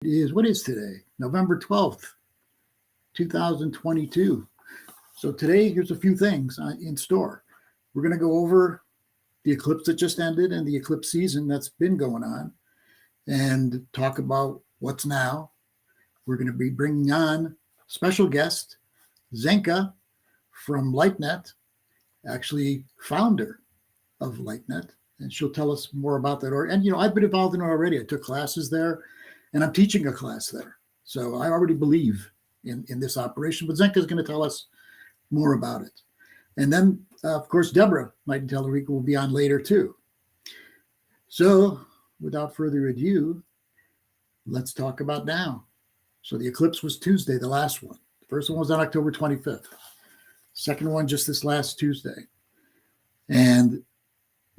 What is today? November 12th, 2022. So today, here's a few things in store. We're going to go over the eclipse that just ended and the eclipse season that's been going on and talk about what's now. We're going to be bringing on special guest, Zenka from LightNet, actually founder of LightNet, and she'll tell us more about that. And, I've been involved in it already. I took classes there, and I'm teaching a class there. So I already believe in this operation, but Zenka is going to tell us more about it. And then, of course, Deborah Knighton Tallarico will be on later too. So without further ado, let's talk about now. So the eclipse was Tuesday, the last one. The first one was on October 25th. Second one just this last Tuesday. And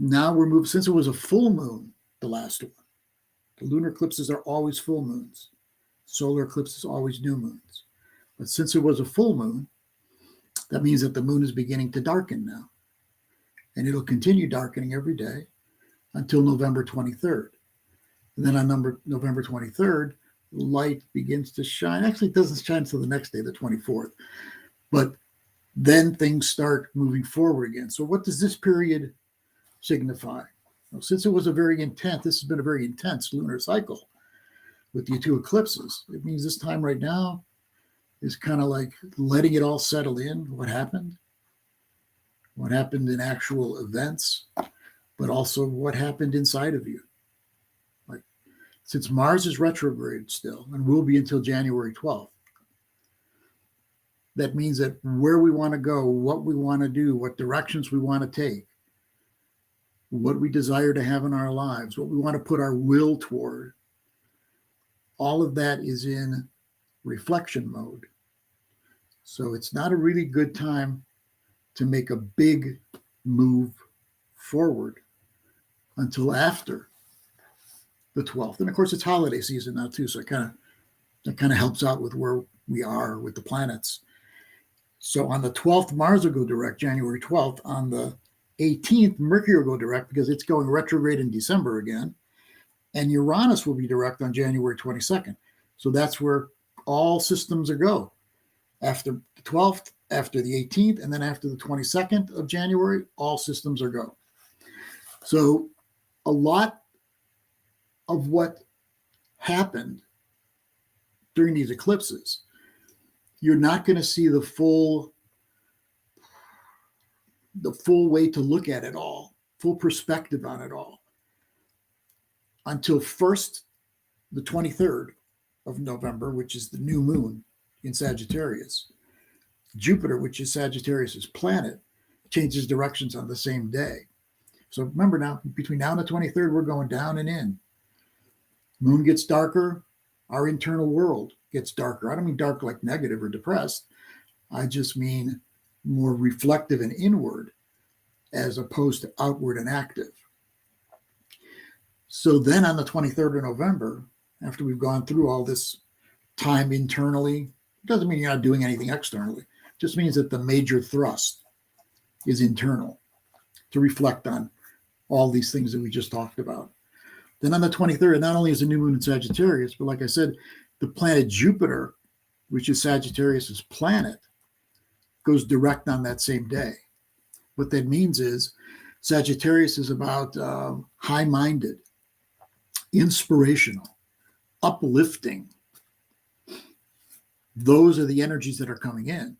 now we're moved, since it was a full moon, the last one. The lunar eclipses are always full moons. Solar eclipses always new moons. But since it was a full moon, that means that the moon is beginning to darken now. And it'll continue darkening every day until November 23rd. And then on November 23rd, light begins to shine. Actually, it doesn't shine until the next day, the 24th. But then things start moving forward again. So what does this period signify? Well, since it was this has been a very intense lunar cycle with the two eclipses. It means this time right now is kind of like letting it all settle in, what happened in actual events, but also what happened inside of you. Like, since Mars is retrograde still and will be until January 12th, that means that where we want to go, what we want to do, what directions we want to take, what we desire to have in our lives, what we want to put our will toward, all of that is in reflection mode. So it's not a really good time to make a big move forward until after the 12th. And of course, it's holiday season now too, so it kind of helps out with where we are with the planets. So on the 12th, Mars will go direct, January 12th. On the 18th, Mercury will go direct because it's going retrograde in December again. And Uranus will be direct on January 22nd. So that's where all systems are go. After the 12th, after the 18th, and then after the 22nd of January, all systems are go. So a lot of what happened during these eclipses, you're not going to see the full way to look at it all, full perspective on it all, until first the 23rd of November, which is the new moon in Sagittarius. Jupiter, which is Sagittarius's planet, changes directions on the same day. So remember now, between now and the 23rd, we're going down and in. Moon gets darker, our internal world gets darker. I don't mean dark like negative or depressed. I just mean more reflective and inward as opposed to outward and active. So then on the 23rd of November, after we've gone through all this time internally, it doesn't mean you're not doing anything externally. It just means that the major thrust is internal, to reflect on all these things that we just talked about. Then on the 23rd, not only is the new moon in Sagittarius, but like I said, the planet Jupiter, which is Sagittarius's planet, goes direct on that same day. What that means is Sagittarius is about high-minded, inspirational, uplifting. Those are the energies that are coming in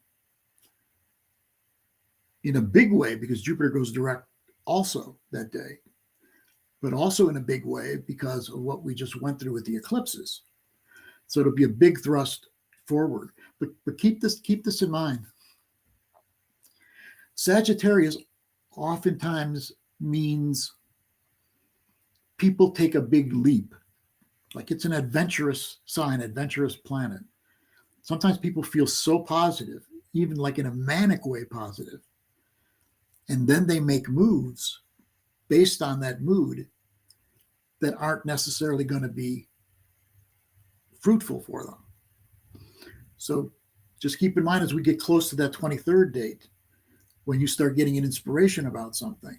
a big way, because Jupiter goes direct also that day, but also in a big way because of what we just went through with the eclipses. So it'll be a big thrust forward. But keep this in mind. Sagittarius oftentimes means people take a big leap. Like, it's an adventurous sign, adventurous planet. Sometimes people feel so positive, even like in a manic way positive. And then they make moves based on that mood that aren't necessarily going to be fruitful for them. So just keep in mind, as we get close to that 23rd date, when you start getting an inspiration about something,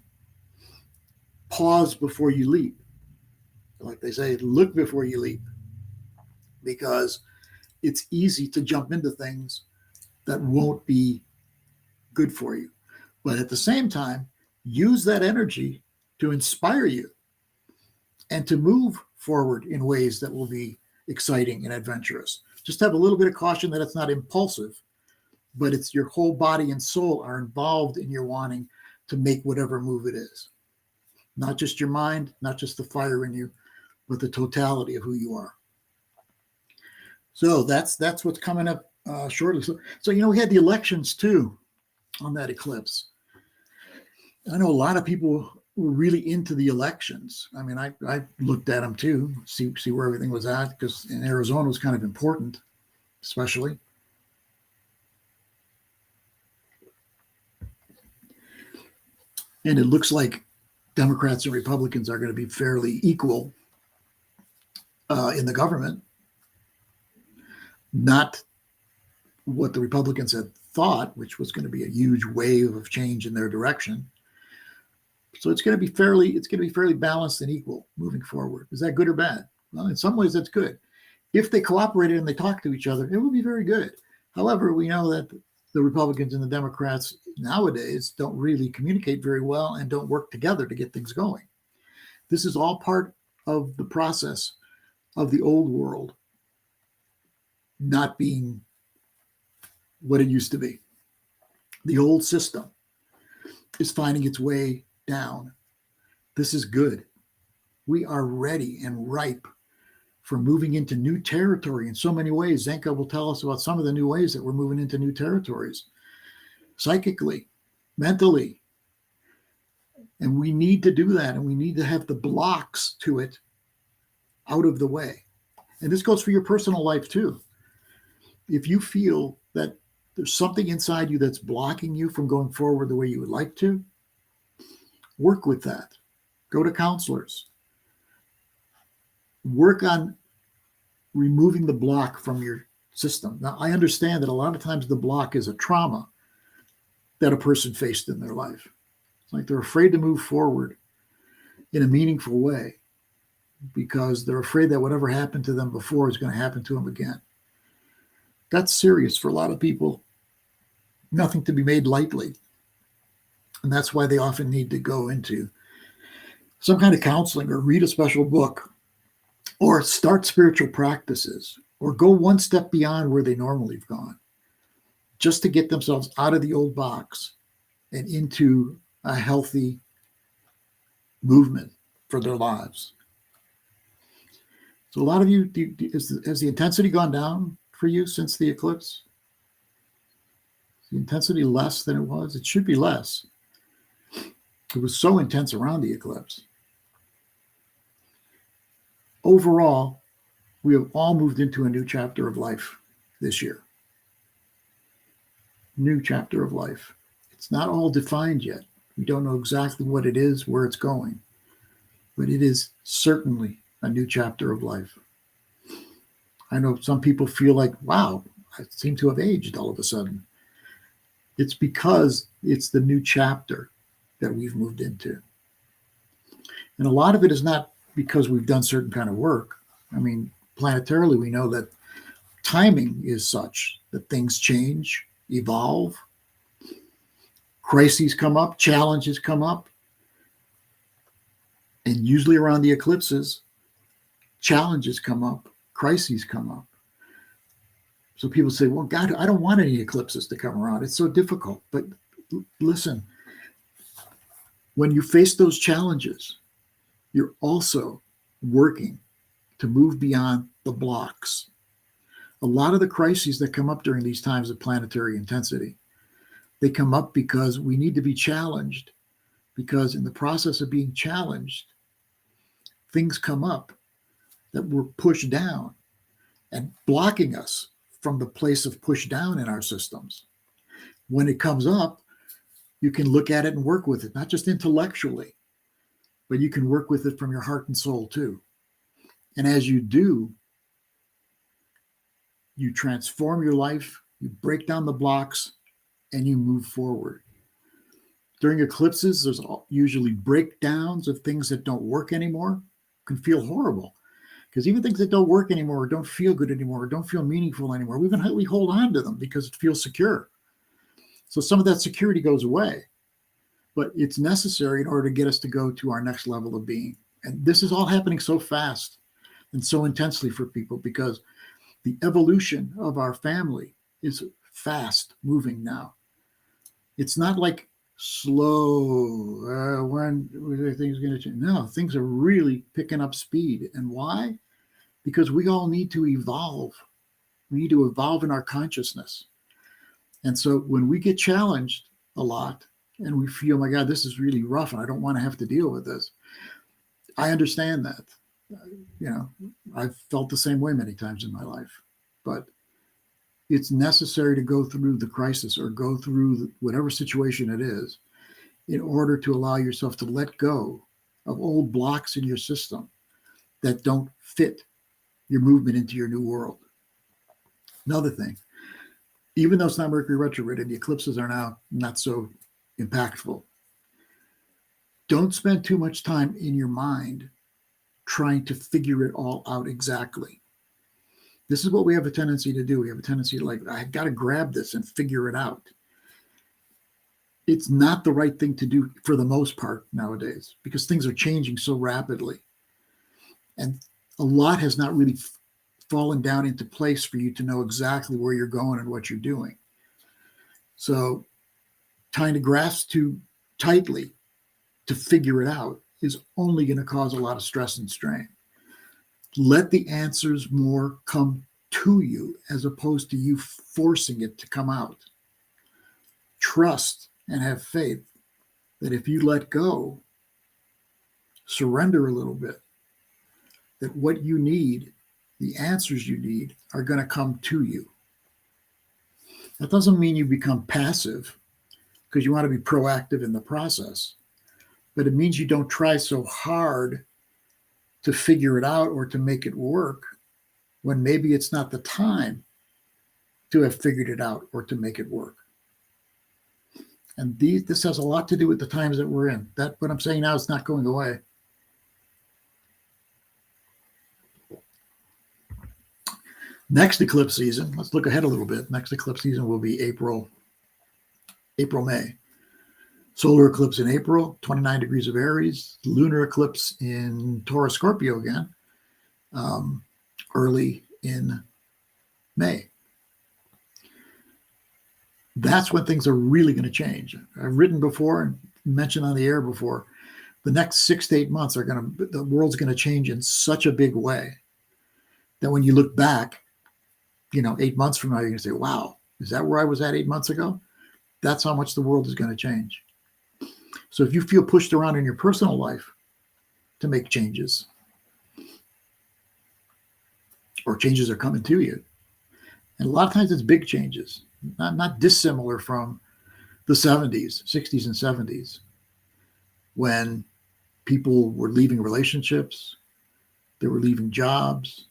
pause before you leap. Like they say, look before you leap. because it's easy to jump into things that won't be good for you. But at the same time, use that energy to inspire you and to move forward in ways that will be exciting and adventurous. Just have a little bit of caution that it's not impulsive, but it's your whole body and soul are involved in your wanting to make whatever move it is. Not just your mind, not just the fire in you, but the totality of who you are. So that's what's coming up shortly. So we had the elections too on that eclipse. I know a lot of people were really into the elections. I mean, I looked at them too, see where everything was at, because in Arizona was kind of important, especially. And it looks like Democrats and Republicans are going to be fairly equal in the government. Not what the Republicans had thought, which was going to be a huge wave of change in their direction. So it's going to be fairly balanced and equal moving forward. Is that good or bad? Well, in some ways that's good. If they cooperated and they talked to each other, it would be very good. However, we know that the Republicans and the Democrats nowadays don't really communicate very well and don't work together to get things going. This is all part of the process of the old world not being what it used to be. The old system is finding its way down. This is good. We are ready and ripe for moving into new territory in so many ways. Zenka will tell us about some of the new ways that we're moving into new territories, psychically, mentally. And we need to do that, and we need to have the blocks to it out of the way. And this goes for your personal life too. If you feel that there's something inside you that's blocking you from going forward the way you would like to, work with that. Go to counselors. Work on removing the block from your system. Now, I understand that a lot of times the block is a trauma that a person faced in their life. It's like they're afraid to move forward in a meaningful way because they're afraid that whatever happened to them before is going to happen to them again. That's serious for a lot of people. Nothing to be made lightly. And that's why they often need to go into some kind of counseling or read a special book or start spiritual practices or go one step beyond where they normally have gone just to get themselves out of the old box and into a healthy movement for their lives. So a lot of you, has the intensity gone down for you since the eclipse? Is the intensity less than it was? It should be less. It was so intense around the eclipse. Overall, we have all moved into a new chapter of life this year. New chapter of life. It's not all defined yet. We don't know exactly what it is, where it's going, but it is certainly a new chapter of life. I know some people feel like, wow, I seem to have aged all of a sudden. It's because it's the new chapter that we've moved into. And a lot of it is not because we've done certain kind of work. I mean, planetarily, we know that timing is such that things change, evolve, crises come up, challenges come up. And usually around the eclipses, challenges come up, crises come up. So people say, well, God, I don't want any eclipses to come around. It's so difficult. But listen, when you face those challenges, you're also working to move beyond the blocks. A lot of the crises that come up during these times of planetary intensity, they come up because we need to be challenged, because in the process of being challenged, things come up that were pushed down and blocking us from the place of push down in our systems. When it comes up, you can look at it and work with it, not just intellectually, but you can work with it from your heart and soul too. And as you do, you transform your life, you break down the blocks, and you move forward. During eclipses, there's usually breakdowns of things that don't work anymore. It can feel horrible. Because even things that don't work anymore, or don't feel good anymore, or don't feel meaningful anymore, we hold on to them because it feels secure. So some of that security goes away, but it's necessary in order to get us to go to our next level of being. And this is all happening so fast and so intensely for people because the evolution of our family is fast moving now. It's not like slow, when are things going to change? No, things are really picking up speed. And why? Because we all need to evolve. We need to evolve in our consciousness. And so when we get challenged a lot and we feel, my God, this is really rough and I don't want to have to deal with this, I understand that. I've felt the same way many times in my life. But it's necessary to go through the crisis or go through whatever situation it is in order to allow yourself to let go of old blocks in your system that don't fit your movement into your new world. Another thing, even though it's not Mercury retrograde and the eclipses are now not so impactful, don't spend too much time in your mind trying to figure it all out exactly. This is what we have a tendency to do. We have a tendency to I've got to grab this and figure it out. It's not the right thing to do for the most part nowadays because things are changing so rapidly. And a lot has not really fallen down into place for you to know exactly where you're going and what you're doing. So trying to grasp too tightly to figure it out is only going to cause a lot of stress and strain. Let the answers more come to you as opposed to you forcing it to come out. Trust and have faith that if you let go, surrender a little bit, that what you need, the answers you need, are going to come to you. That doesn't mean you become passive because you want to be proactive in the process, but it means you don't try so hard to figure it out or to make it work when maybe it's not the time to have figured it out or to make it work. And this has a lot to do with the times that we're in. That what I'm saying now is not going away. Next eclipse season, let's look ahead a little bit. Next eclipse season will be April, May. Solar eclipse in April, 29 degrees of Aries. Lunar eclipse in Taurus Scorpio again, early in May. That's when things are really going to change. I've written before and mentioned on the air before, the next 6 to 8 months the world's going to change in such a big way that when you look back, 8 months from now, you're going to say, wow, is that where I was at 8 months ago? That's how much the world is going to change. So if you feel pushed around in your personal life to make changes, or changes are coming to you, and a lot of times it's big changes, not dissimilar from the 70s, 60s, and 70s, when people were leaving relationships, they were leaving jobs,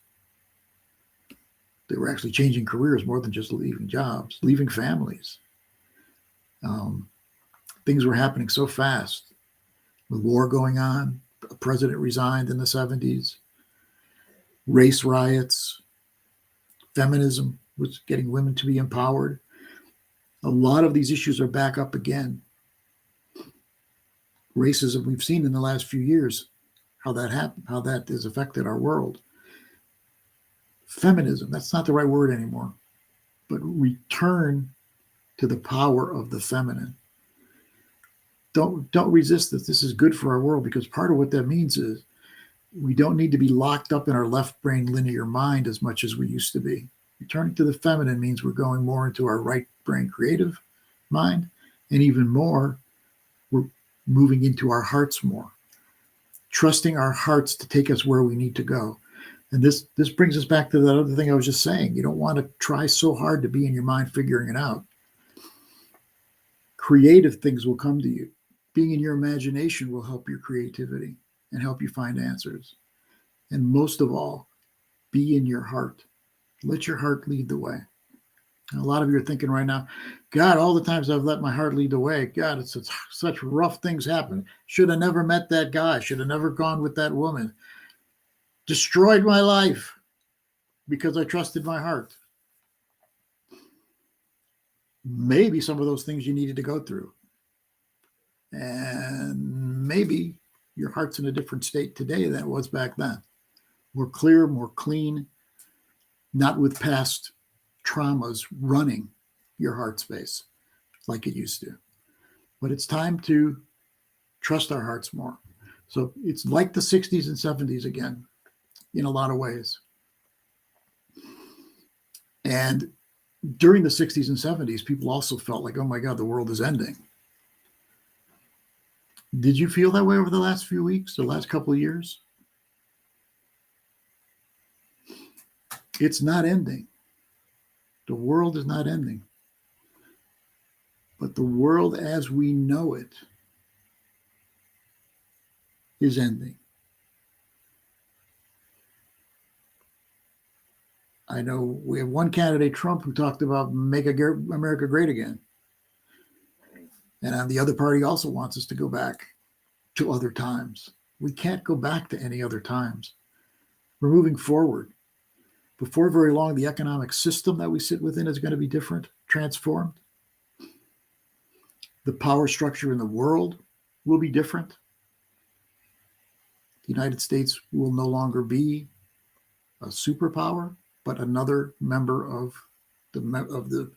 they were actually changing careers more than just leaving jobs, leaving families. Things were happening so fast with war going on. A president resigned in the 70s. Race riots. Feminism was getting women to be empowered. A lot of these issues are back up again. Racism, we've seen in the last few years how that happened, how that has affected our world. Feminism, that's not the right word anymore, but return to the power of the feminine. Don't resist this. This is good for our world because part of what that means is we don't need to be locked up in our left brain linear mind as much as we used to be. Returning to the feminine means we're going more into our right brain creative mind, and even more, we're moving into our hearts more, trusting our hearts to take us where we need to go. And this brings us back to that other thing I was just saying. You don't want to try so hard to be in your mind figuring it out. Creative things will come to you. Being in your imagination will help your creativity and help you find answers. And most of all, be in your heart. Let your heart lead the way. And a lot of you are thinking right now, God, all the times I've let my heart lead the way, God, it's such rough things happen. Should have never met that guy. Should have never gone with that woman. destroyed my life because I trusted my heart. Maybe some of those things you needed to go through. And maybe your heart's in a different state today than it was back then. More clear, more clean, not with past traumas running your heart space like it used to. But it's time to trust our hearts more. So it's like the 60s and 70s again, in a lot of ways. And during the 60s and 70s, people also felt like, oh my God, the world is ending. Did you feel that way over the last few weeks, the last couple of years? It's not ending. The world is not ending. But the world as we know it is ending. I know we have one candidate, Trump, who talked about make America great again. And the other party also wants us to go back to other times. We can't go back to any other times. We're moving forward. Before very long, the economic system that we sit within is going to be different, transformed. The power structure in the world will be different. The United States will no longer be a superpower, but another member of the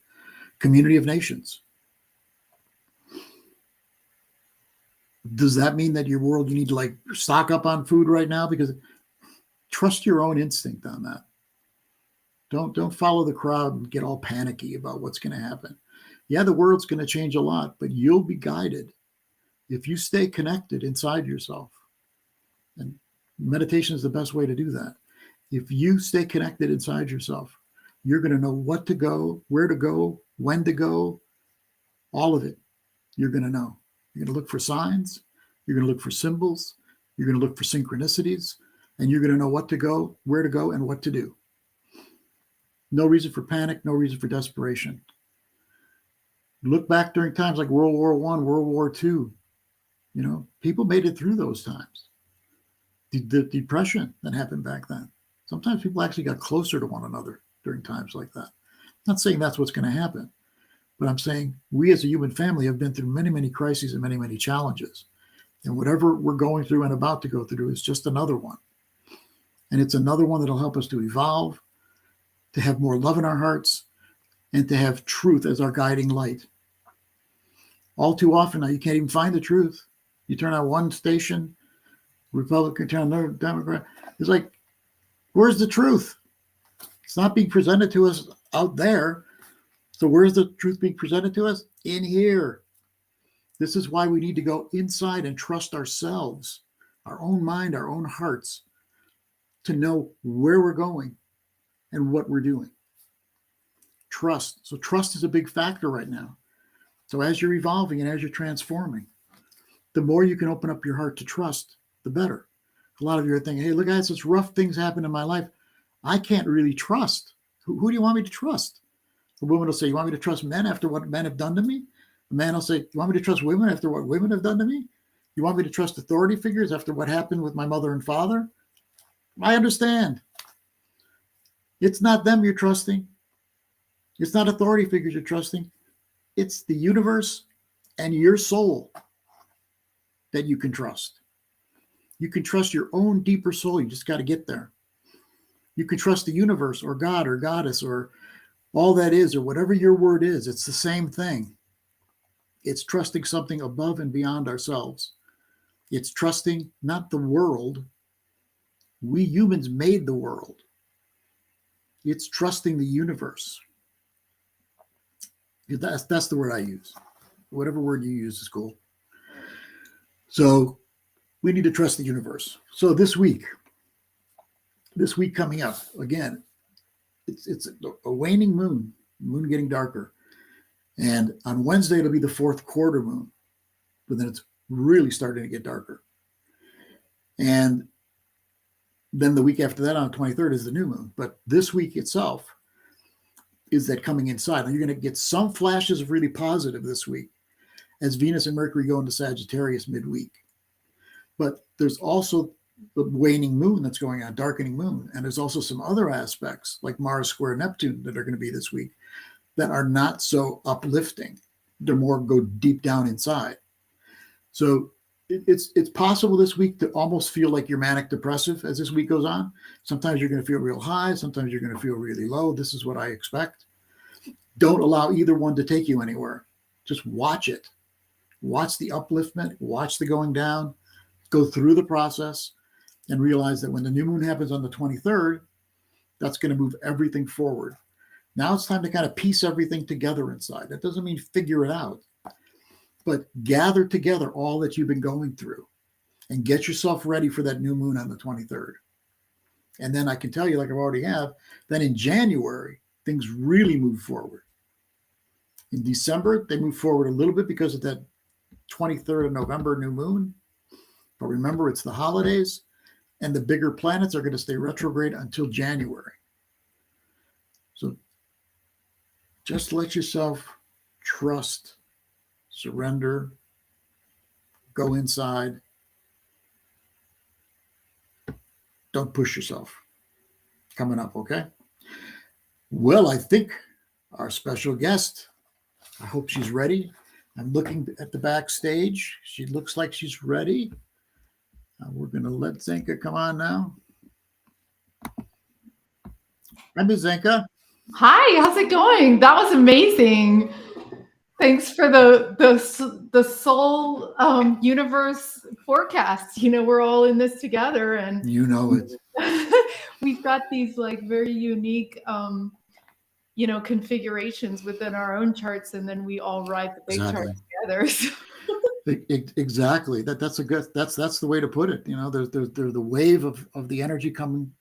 community of nations. Does that mean that your world, you need to like stock up on food right now? Because trust your own instinct on that. Don't follow the crowd and get all panicky about what's going to happen. Yeah, the world's going to change a lot, but you'll be guided if you stay connected inside yourself. And meditation is the best way to do that. If you stay connected inside yourself, you're going to know what to go, where to go, when to go, all of it. You're going to know. You're going to look for signs. You're going to look for symbols. You're going to look for synchronicities, and you're going to know what to go, where to go, and what to do. No reason for panic, no reason for desperation. Look back during times like World War I, World War II. People made it through those times. The depression that happened back then. Sometimes people actually got closer to one another during times like that. I'm not saying that's what's going to happen, but I'm saying we as a human family have been through many, many crises and many, many challenges. And whatever we're going through and about to go through is just another one. And it's another one that'll help us to evolve, to have more love in our hearts, and to have truth as our guiding light. All too often now, you can't even find the truth. You turn on one station, Republican, turn on another, Democrat. It's like, where's the truth? It's not being presented to us out there. So where's the truth being presented to us? In here. This is why we need to go inside and trust ourselves, our own mind, our own hearts, to know where we're going and what we're doing. Trust. So trust is a big factor right now. So as you're evolving and as you're transforming, the more you can open up your heart to trust, the better. A lot of you are thinking, hey, look, guys, such rough things happen in my life. I can't really trust. Who do you want me to trust? A woman will say, you want me to trust men after what men have done to me? A man will say, you want me to trust women after what women have done to me? You want me to trust authority figures after what happened with my mother and father? I understand. It's not them you're trusting. It's not authority figures you're trusting. It's the universe and your soul that you can trust. You can trust your own deeper soul. You just got to get there. You can trust the universe or God or goddess or all that is or whatever your word is. It's the same thing. It's trusting something above and beyond ourselves. It's trusting not the world. We humans made the world. It's trusting the universe. That's the word I use. Whatever word you use is cool. So we need to trust the universe. So this week coming up, again, it's a waning moon getting darker. And on Wednesday, it'll be the fourth quarter moon. But then it's really starting to get darker. And then the week after that, on the 23rd, is the new moon. But this week itself is that coming inside. Now, you're going to get some flashes of really positive this week as Venus and Mercury go into Sagittarius midweek. But there's also the waning moon that's going on, darkening moon. And there's also some other aspects like Mars square Neptune that are going to be this week that are not so uplifting. They're more go deep down inside. So it's possible this week to almost feel like you're manic depressive as this week goes on. Sometimes you're going to feel real high. Sometimes you're going to feel really low. This is what I expect. Don't allow either one to take you anywhere. Just watch it. Watch the upliftment. Watch the going down. Go through the process and realize that when the new moon happens on the 23rd, that's going to move everything forward. Now it's time to kind of piece everything together inside. That doesn't mean figure it out, but gather together all that you've been going through and get yourself ready for that new moon on the 23rd. And then I can tell you, like I already have, then in January, things really move forward. In December, they move forward a little bit because of that 23rd of November new moon. But remember, it's the holidays, and the bigger planets are going to stay retrograde until January. So just let yourself trust, surrender, go inside. Don't push yourself. Coming up, okay? Well, I think our special guest, I hope she's ready. I'm looking at the backstage. She looks like she's ready. We're going to let Zenka come on now. Hi, Ms. Zenka. Hi, how's it going? That was amazing. Thanks for the soul universe forecast. You know, we're all in this together, and you know it. We've got these like very unique configurations within our own charts, and then we all ride the big chart together. So. Exactly. That's the way to put it. You know, there's the wave of the energy coming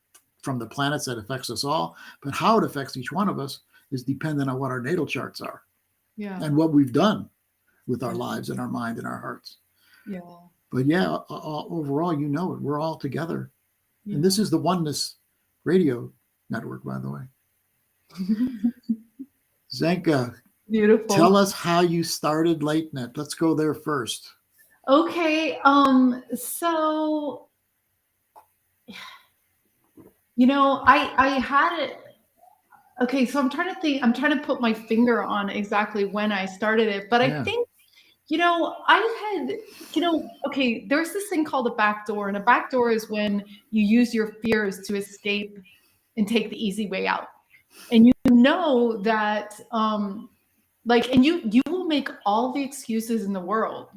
from the planets that affects us all, but how it affects each one of us is dependent on what our natal charts are. Yeah. And what we've done with our lives and our mind and our hearts. Yeah. But yeah, overall, you know it. We're all together. Yeah. And this is the Oneness Radio Network, by the way. Zenka, beautiful. Tell us how you started LateNet. Let's go there first. Okay. So, you know, I had it. Okay. So I'm trying to think, I'm trying to put my finger on exactly when I started it, but I think, you know, I had, you know, okay, there's this thing called a backdoor, and a backdoor is when you use your fears to escape and take the easy way out. And you know that, and you will make all the excuses in the world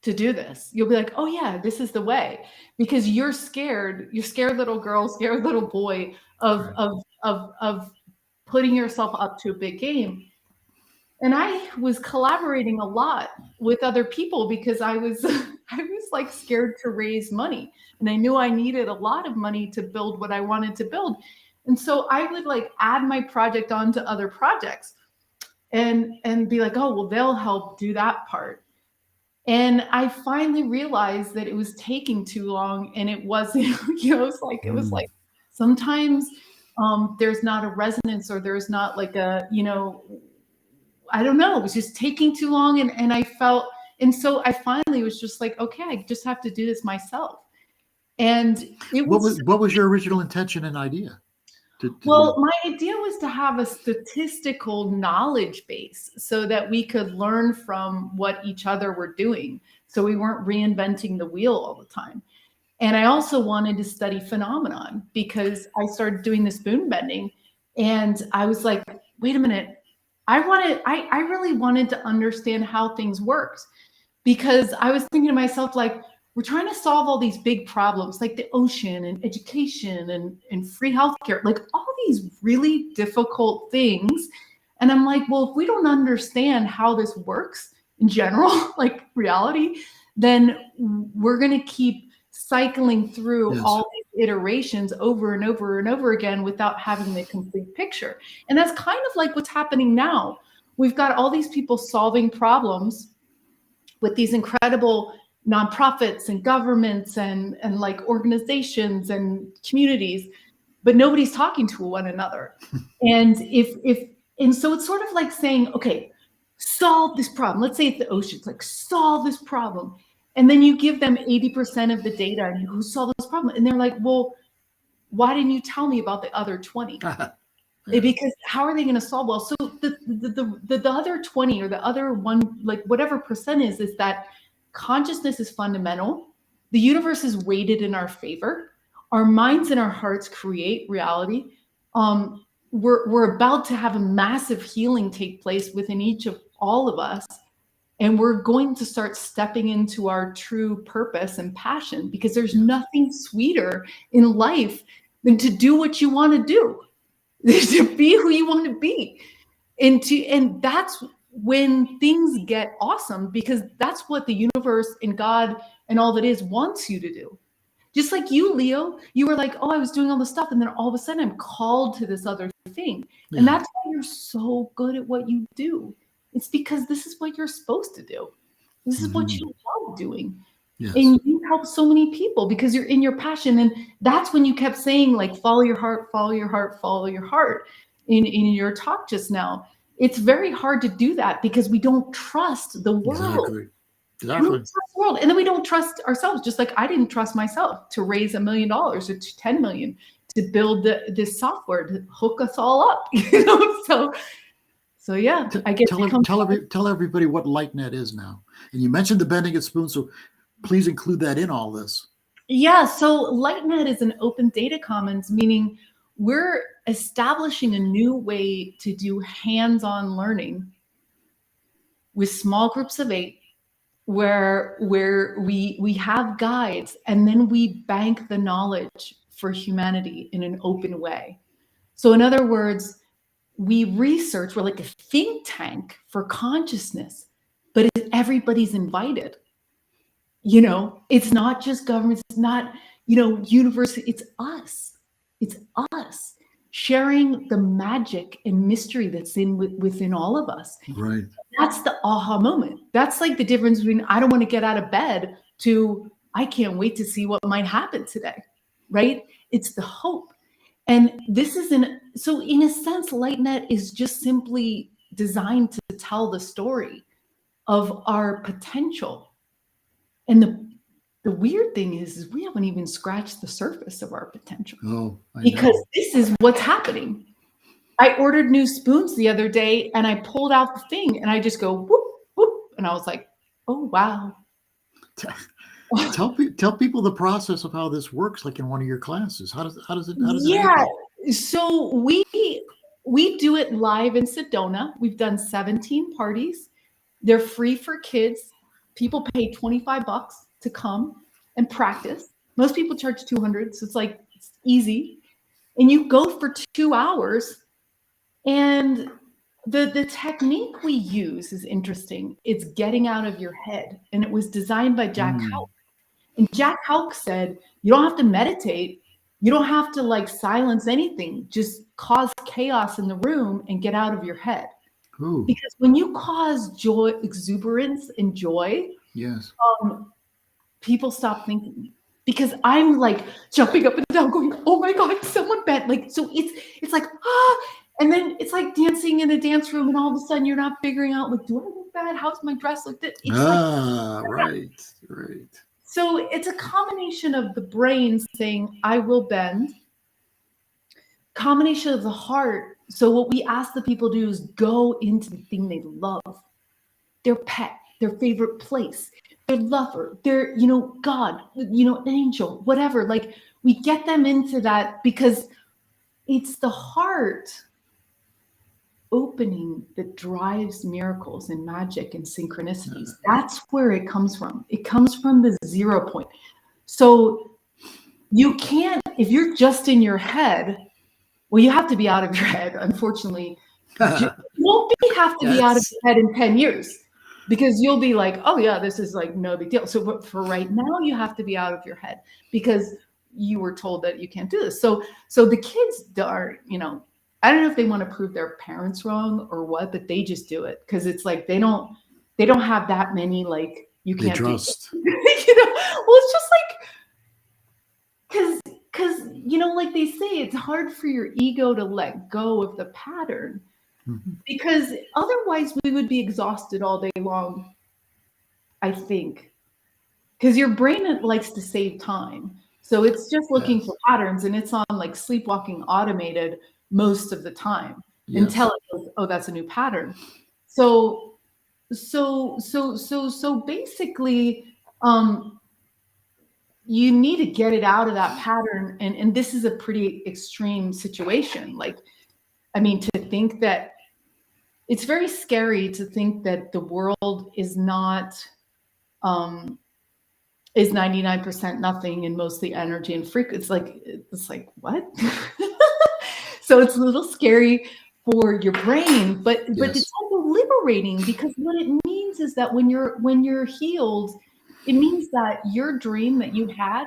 to do this. You'll be like, oh yeah, this is the way, because you're scared little girl, scared little boy of putting yourself up to a big game. And I was collaborating a lot with other people because I was like scared to raise money, and I knew I needed a lot of money to build what I wanted to build. And so I would like add my project onto other projects and be like, oh, well, they'll help do that part. And I finally realized that it was taking too long, and it wasn't, you know, it was like sometimes there's not a resonance, or there's not like a, you know, I don't know, it was just taking too long. And I felt, and so I finally was just like, okay, I just have to do this myself. And it was, what was your original intention and idea? Well, my idea was to have a statistical knowledge base so that we could learn from what each other were doing, so we weren't reinventing the wheel all the time. And I also wanted to study phenomenon, because I started doing this moon bending, and I was like, wait a minute, I really wanted to understand how things worked, because I was thinking to myself, like, we're trying to solve all these big problems like the ocean and education and free healthcare, like all these really difficult things. And I'm like, well, if we don't understand how this works in general, like reality, then we're going to keep cycling through all these iterations over and over and over again without having the complete picture. And that's kind of like what's happening now. We've got all these people solving problems with these incredible nonprofits and governments and like organizations and communities, but nobody's talking to one another. And and so it's sort of like saying, okay, solve this problem. Let's say it's the ocean. It's like, solve this problem. And then you give them 80% of the data and who solved this problem? And they're like, well, why didn't you tell me about the other 20? Because how are they going to solve? Well, so the other 20 or the other one, like whatever percent is that consciousness is fundamental. The universe is weighted in our favor. Our minds and our hearts create reality. We're about to have a massive healing take place within each of all of us. And we're going to start stepping into our true purpose and passion, because there's nothing sweeter in life than to do what you want to do, to be who you want to be. And that's when things get awesome, because that's what the universe and God and all that is wants you to do. Just like you, Leo, you were like, oh, I was doing all this stuff. And then all of a sudden I'm called to this other thing. And that's why you're so good at what you do. It's because this is what you're supposed to do. This is what you love doing. Yes. And you help so many people because you're in your passion. And that's when you kept saying, like, follow your heart, follow your heart, follow your heart in your talk just now. It's very hard to do that because we don't trust the world. Exactly. We don't trust the world. And then we don't trust ourselves, just like I didn't trust myself to raise $1 million or to 10 million to build this software to hook us all up. You know, so yeah, I guess tell everybody what LightNet is now. And you mentioned the bending at spoon, so please include that in all this. Yeah, so LightNet is an open data commons, meaning we're establishing a new way to do hands-on learning with small groups of 8, where we have guides and then we bank the knowledge for humanity in an open way. So in other words, we research, we're like a think tank for consciousness, but everybody's invited. You know, it's not just governments, it's not, you know, university, it's us. It's us sharing the magic and mystery that's within all of us. Right. That's the aha moment. That's like the difference between I don't want to get out of bed to I can't wait to see what might happen today, right? It's the hope. And this is so in a sense, LightNet is just simply designed to tell the story of our potential. And the weird thing is we haven't even scratched the surface of our potential. Oh, because this is what's happening. I ordered new spoons the other day and I pulled out the thing and I just go whoop, whoop. And I was like, oh, wow. Tell people the process of how this works, like in one of your classes. How does it happen? So we do it live in Sedona. We've done 17 parties. They're free for kids. People pay $25 to come and practice. Most people charge $200, so it's easy. And you go for 2 hours. And the technique we use is interesting. It's getting out of your head. And it was designed by Jack Houck. And Jack Houck said, you don't have to meditate. You don't have to silence anything. Just cause chaos in the room and get out of your head. Ooh. Because when you cause joy, exuberance and joy, yes, people stop thinking. Because I'm jumping up and down going, oh my God, someone bent. So it's like, and then it's like dancing in a dance room and all of a sudden you're not figuring out, do I look bad? How's my dress look? It's right. So it's a combination of the brain saying, I will bend, combination of the heart. So what we ask the people to do is go into the thing they love, their pet, their favorite place, their lover, their, God, an angel, whatever. We get them into that because it's the heart opening that drives miracles and magic and synchronicities. That's where it comes from. It comes from the 0 point. So you can't, if you're just in your head, well, you have to be out of your head, unfortunately. You won't have to be out of your head in 10 years because you'll be like, oh yeah, this is no big deal. So for right now, you have to be out of your head because you were told that you can't do this. So the kids are, I don't know if they want to prove their parents wrong or what, but they just do it because it's they don't have that many you can't trust. Well, it's just because like they say, it's hard for your ego to let go of the pattern because otherwise we would be exhausted all day long, I think. because your brain likes to save time. So it's just looking for patterns, and it's on like sleepwalking automated most of the time until it goes, oh, that's a new pattern. So basically, you need to get it out of that pattern. And this is a pretty extreme situation. Like, I mean, to think that it's very scary to think that the world is not, is 99% nothing and mostly energy and frequency. It's like, what? So it's a little scary for your brain, but it's also liberating, because what it means is that when you're healed, it means that your dream that you had,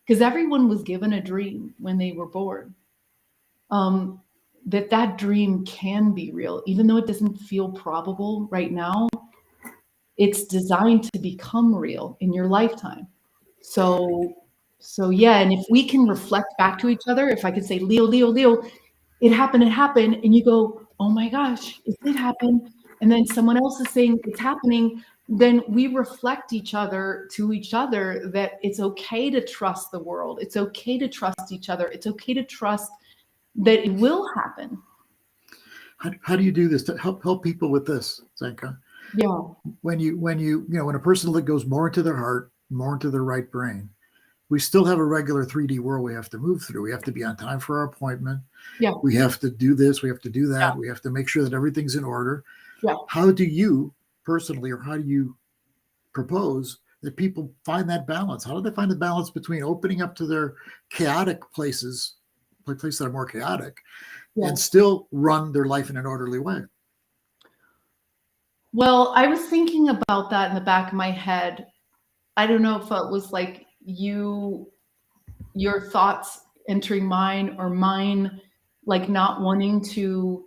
because everyone was given a dream when they were born, that dream can be real, even though it doesn't feel probable right now. It's designed to become real in your lifetime. So yeah, and if we can reflect back to each other, if I could say, Leo, it happened, and you go, oh my gosh, it did happen, and then someone else is saying it's happening, then we reflect to each other that it's okay to trust the world. It's okay to trust each other. It's okay to trust that it will happen. How do you do this to help people with this, Zenka? Yeah. When a person goes more into their heart, more into their right brain, we still have a regular 3D world we have to move through. We have to be on time for our appointment. Yeah. We have to do this. We have to do that. Yeah. We have to make sure that everything's in order. Yeah. How do you personally, or how do you propose that people find that balance? How do they find the balance between opening up to their chaotic places that are more chaotic, and still run their life in an orderly way? Well, I was thinking about that in the back of my head. I don't know if it was like your thoughts entering mine, or mine like not wanting to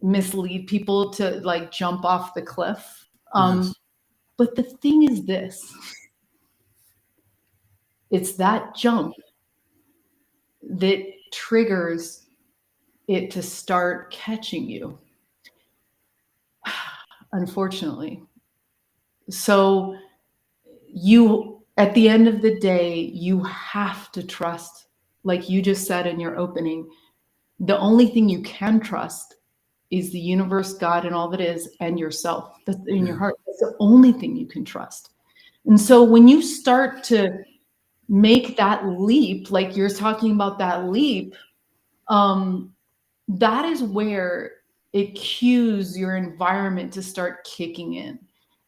mislead people to like jump off the cliff. But the thing is this, it's that jump that triggers it to start catching you, unfortunately. So at the end of the day, you have to trust, like you just said in your opening, the only thing you can trust is the universe, God, and all that is, and yourself. That's in your heart. That's the only thing you can trust. And so when you start to make that leap, like you're talking about that leap, that is where it cues your environment to start kicking in.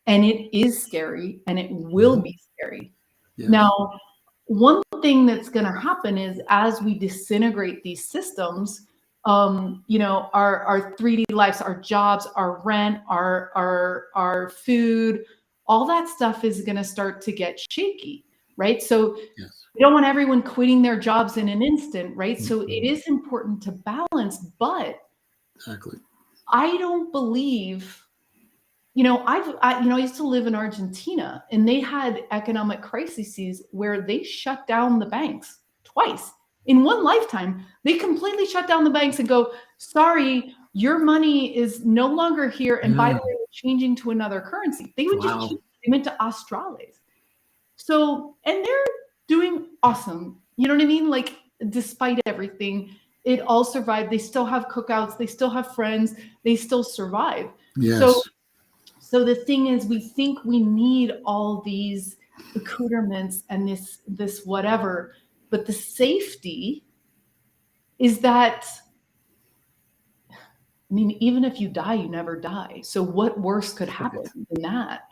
And it is scary, and it will be scary. Yeah. Now, one thing that's going to happen is, as we disintegrate these systems, our 3D lives, our jobs, our rent, our food, all that stuff is going to start to get shaky, right? So we don't want everyone quitting their jobs in an instant, right? So it is important to balance, but I don't believe, I used to live in Argentina, and they had economic crises where they shut down the banks twice. In one lifetime, they completely shut down the banks and go, sorry, your money is no longer here. And by the way, we're changing to another currency. They would just change. They went to Australes. So, and they're doing awesome. You know what I mean? Like, despite everything, it all survived. They still have cookouts. They still have friends. They still survive. Yes. So the thing is, we think we need all these accoutrements and this whatever, but the safety is that, I mean, even if you die, you never die. So what worse could happen than that?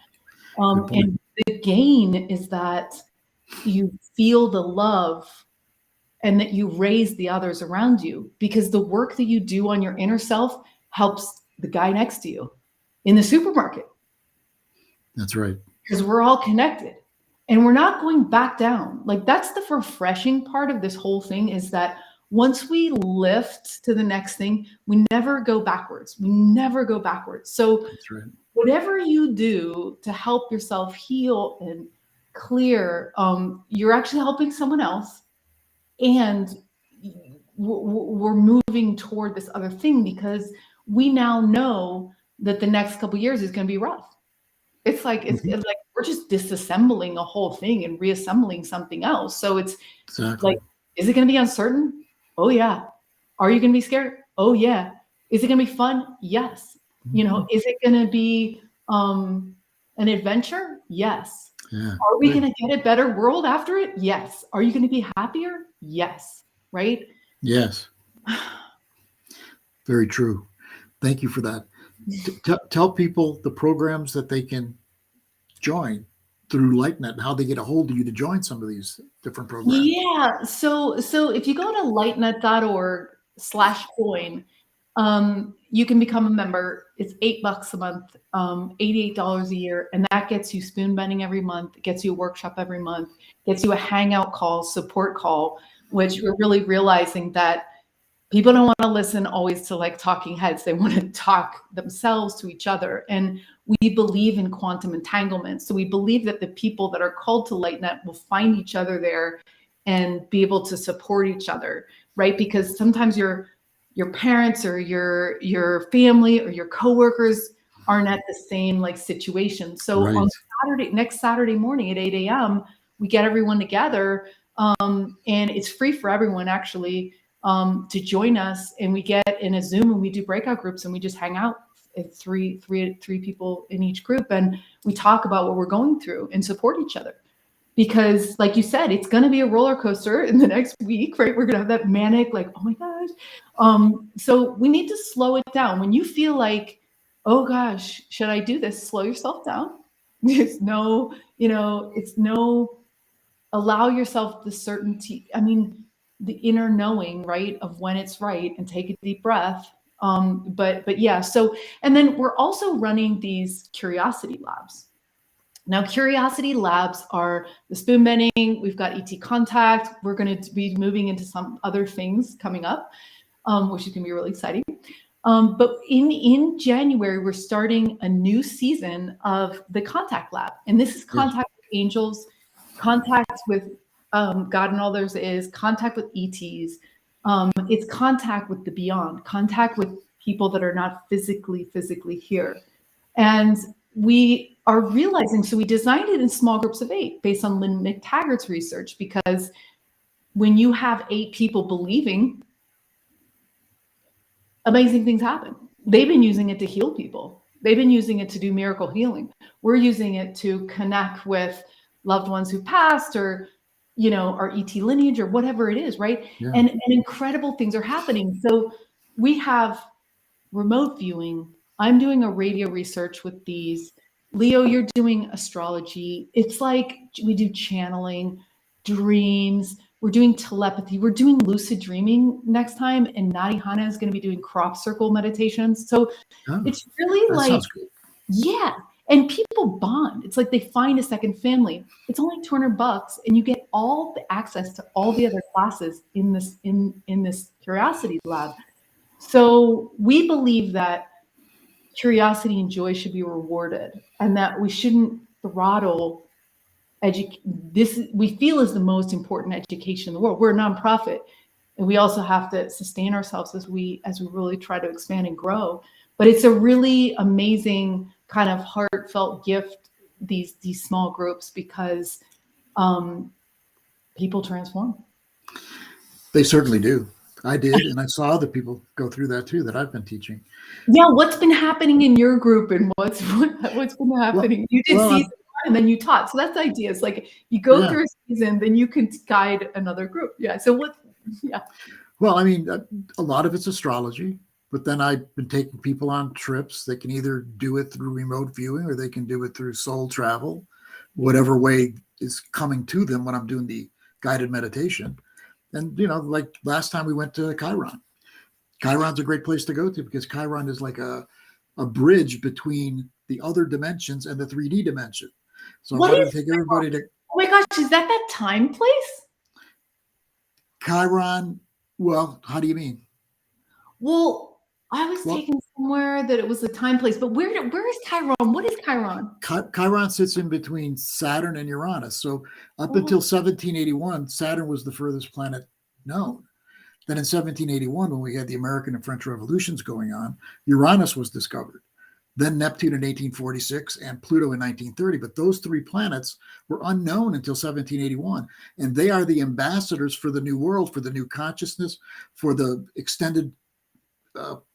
And the gain is that you feel the love, and that you raise the others around you, because the work that you do on your inner self helps the guy next to you in the supermarket. That's right. Because we're all connected, and we're not going back down. Like, that's the refreshing part of this whole thing, is that once we lift to the next thing, we never go backwards. We never go backwards. So that's right. Whatever you do to help yourself heal and clear, you're actually helping someone else. And we're moving toward this other thing, because we now know that the next couple of years is going to be rough. It's like it's like we're just disassembling a whole thing and reassembling something else. So it's like, is it going to be uncertain? Oh yeah. Are you going to be scared? Oh yeah. Is it going to be fun? Yes. You know, is it going to be an adventure? Yes. Yeah. Are we going to get a better world after it? Yes. Are you going to be happier? Yes. Right? Yes. Very true. Thank you for that. Tell people the programs that they can join through LightNet and how they get a hold of you to join some of these different programs. Yeah. So if you go to lightnet.org/join, you can become a member. It's $8 a month, $88 a year, and that gets you spoon bending every month. It gets you a workshop every month. Gets you a hangout call, support call, which we're really realizing that people don't want to listen always to like talking heads. They want to talk themselves to each other. And we believe in quantum entanglement. So we believe that the people that are called to LightNet will find each other there and be able to support each other, right? Because sometimes your parents or your family or your coworkers aren't at the same like situation. So on next Saturday morning at 8 a.m., we get everyone together, and it's free for everyone actually. To join us, and we get in a Zoom and we do breakout groups and we just hang out. It's three people in each group, and we talk about what we're going through and support each other. Because, like you said, it's going to be a roller coaster in the next week, right? We're going to have that manic, like, oh my gosh. So we need to slow it down. When you feel like, oh gosh, should I do this? Slow yourself down. It's no, allow yourself the certainty. I mean, the inner knowing, right, of when it's right, and take a deep breath. But yeah, so, and then we're also running these curiosity labs. Now, curiosity labs are the spoon bending. We've got ET contact. We're going to be moving into some other things coming up, which is going to be really exciting. But in January, we're starting a new season of the contact lab. And this is contact with angels, contact with God and all there is, contact with ETs. It's contact with the beyond, contact with people that are not physically here. And we are realizing, so we designed it in small groups of 8 based on Lynn McTaggart's research, because when you have 8 people believing, amazing things happen. They've been using it to heal people. They've been using it to do miracle healing. We're using it to connect with loved ones who passed, or our ET lineage, or whatever it is, right? Yeah. And incredible things are happening. So we have remote viewing. I'm doing a radio research with these. Leo, you're doing astrology. It's like we do channeling, dreams. We're doing telepathy. We're doing lucid dreaming next time. And Nadi Hana is going to be doing crop circle meditations. So it's really like, yeah. And people bond. It's like they find a second family. It's only $200, and you get all the access to all the other classes in this curiosity lab. So we believe that curiosity and joy should be rewarded, and that we shouldn't throttle this we feel is the most important education in the world. We're a nonprofit, and we also have to sustain ourselves as we really try to expand and grow. But it's a really amazing kind of heartfelt gift, these small groups, because people transform. They certainly do. I did, and I saw other people go through that too, that I've been teaching. Yeah, what's been happening in your group, and what's been happening? Well, you did season 1 and then you taught. So that's the idea. It's like you go through a season, then you can guide another group. Yeah. So Well, I mean, a lot of it's astrology, but then I've been taking people on trips. They can either do it through remote viewing, or they can do it through soul travel, whatever way is coming to them when I'm doing the guided meditation. And, like last time we went to Chiron. Chiron's a great place to go to, because Chiron is like a bridge between the other dimensions and the 3D dimension. So I wanted to take everybody to... Oh my gosh, is that time place? Chiron, well, how do you mean? Well, I was taken somewhere that it was a time place, but where is Chiron? What is Chiron? Chiron sits in between Saturn and Uranus. So up until 1781, Saturn was the furthest planet known. Then in 1781, when we had the American and French revolutions going on, Uranus was discovered. then Neptune in 1846, and Pluto in 1930. But those three planets were unknown until 1781. And they are the ambassadors for the new world, for the new consciousness, for the extended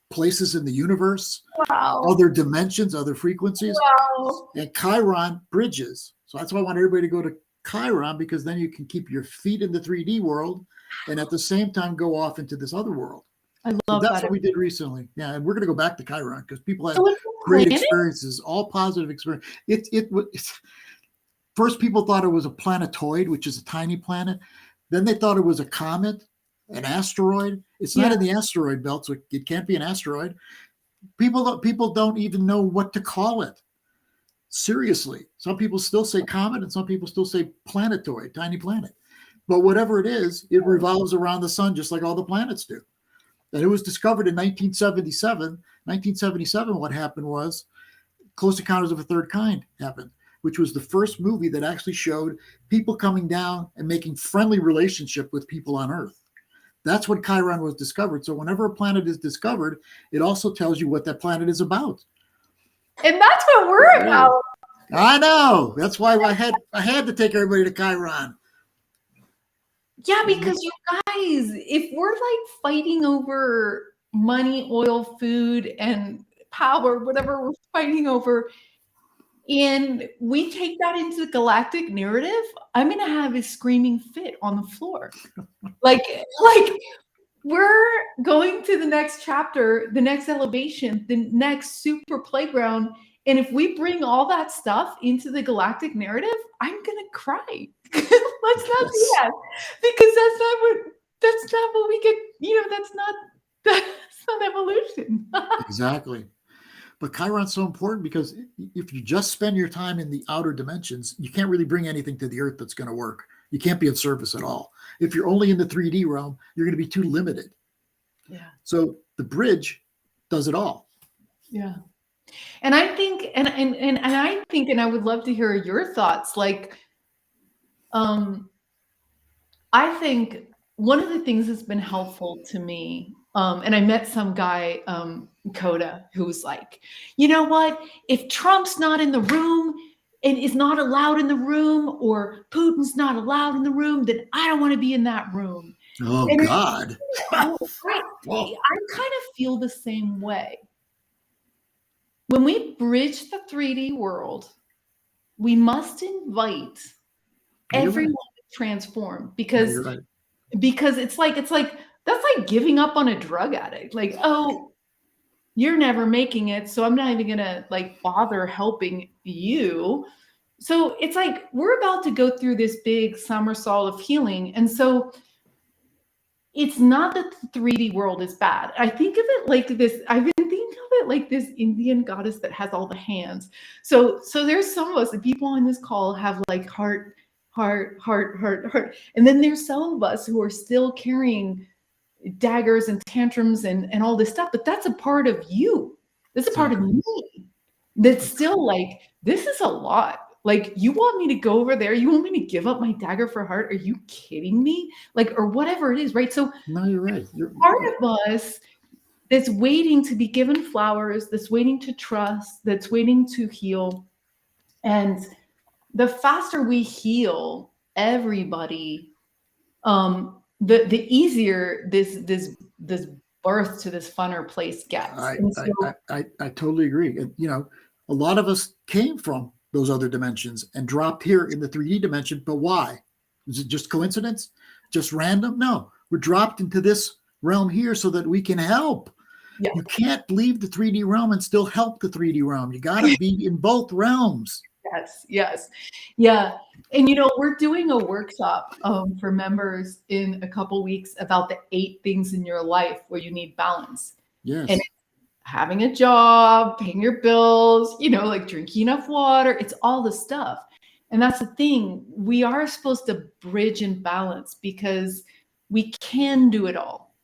places in the universe, other dimensions, other frequencies. And Chiron bridges. So that's why I want everybody to go to Chiron, because then you can keep your feet in the 3D world and at the same time go off into this other world. I love so that's that. what we did recently. Yeah, and we're going to go back to Chiron because people had great experiences, all positive experience. It's first people thought it was a planetoid, which is a tiny planet. Then they thought it was a comet, an asteroid. It's not in the asteroid belt, so it can't be an asteroid. People don't even know what to call it. Seriously, some people still say comet, and some people still say planetoid, tiny planet. But whatever it is, it revolves around the sun just like all the planets do. And it was discovered in 1977. 1977, what happened was Close Encounters of a Third Kind happened, which was the first movie that actually showed people coming down and making friendly relationship with people on Earth. That's when Chiron was discovered. So whenever a planet is discovered, it also tells you what that planet is about. And that's what we're about. I know. That's why I had to take everybody to Chiron. Yeah, because you guys, if we're like fighting over money, oil, food, and power, whatever we're fighting over, and we take that into the galactic narrative, I'm going to have a screaming fit on the floor. like we're going to the next chapter, the next elevation, the next super playground. And if we bring all that stuff into the galactic narrative, I'm going to cry. Let's not do that, because that's not what we get. That's not evolution. Exactly. But Chiron's so important because if you just spend your time in the outer dimensions, you can't really bring anything to the Earth that's going to work. You can't be of service at all. If you're only in the 3D realm, you're going to be too limited. Yeah. So the bridge does it all. Yeah. And I think, and I think, and I would love to hear your thoughts. Like, I think one of the things that's been helpful to me, and I met some guy, Coda, who was like, you know what? If Trump's not in the room and is not allowed in the room, or Putin's not allowed in the room, then I don't want to be in that room. Oh, and God. I kind of feel the same way. When we bridge the 3D world, we must invite everyone to transform, because it's like that's like giving up on a drug addict. Like, oh, you're never making it, so I'm not even gonna like bother helping you. So it's like we're about to go through this big somersault of healing, and so it's not that the 3D world is bad. I think of it like this. I've been thinking of it like this Indian goddess that has all the hands. So there's some of us, the people on this call, have like heart, and then there's some of us who are still carrying daggers and tantrums and all this stuff. But that's a part of you. That's a part of me. That's still like, this is a lot. Like, you want me to go over there? You want me to give up my dagger for heart? Are you kidding me? Like, or whatever it is, right? So no, you're right. Part of us that's waiting to be given flowers, that's waiting to trust, that's waiting to heal. And the faster we heal everybody, the easier this birth to this funner place gets. I totally agree. And, a lot of us came from those other dimensions and dropped here in the 3D dimension. But why? Is it just coincidence? Just random? No, we're dropped into this realm here so that we can help. Yeah. You can't leave the 3D realm and still help the 3D realm. You got to be in both realms. Yes. Yeah. And, we're doing a workshop for members in a couple weeks about the 8 things in your life where you need balance. Yes. And having a job, paying your bills, like drinking enough water. It's all the stuff. And that's the thing. We are supposed to bridge and balance because we can do it all.